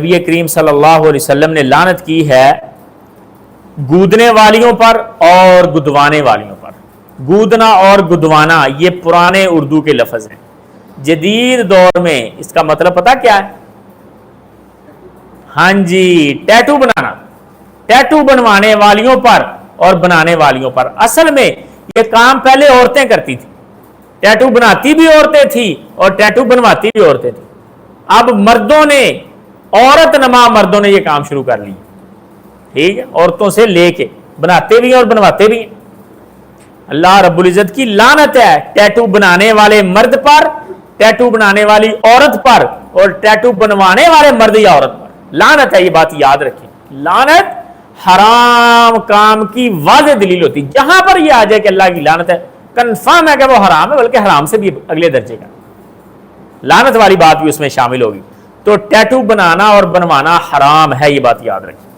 نبی کریم صلی اللہ علیہ وسلم نے لعنت کی ہے گودنے والیوں پر اور گدوانے والیوں پر۔ گودنا اور گدوانا یہ پرانے اردو کے لفظ ہیں، جدید دور میں اس کا مطلب پتہ کیا ہے؟ ہاں جی، ٹیٹو بنانا، ٹیٹو بنوانے والیوں پر اور بنانے والیوں پر۔ اصل میں یہ کام پہلے عورتیں کرتی تھی، ٹیٹو بناتی بھی عورتیں تھیں اور ٹیٹو بنواتی بھی عورتیں تھیں۔ اب مردوں نے، عورت نما مردوں نے یہ کام شروع کر لی، ٹھیک ہے، عورتوں سے لے کے بناتے بھی ہیں اور بنواتے بھی ہیں۔ اللہ رب العزت کی لعنت ہے ٹیٹو بنانے والے مرد پر، ٹیٹو بنانے والی عورت پر اور ٹیٹو بنوانے والے مرد یا عورت پر لعنت ہے۔ یہ بات یاد رکھیں، لعنت حرام کام کی واضح دلیل ہوتی ہے۔ جہاں پر یہ آ جائے کہ اللہ کی لعنت ہے، کنفرم ہے کہ وہ حرام ہے، بلکہ حرام سے بھی اگلے درجے کا، لعنت والی بات بھی اس میں شامل ہوگی۔ تو ٹیٹو بنانا اور بنوانا حرام ہے، یہ بات یاد رکھیں۔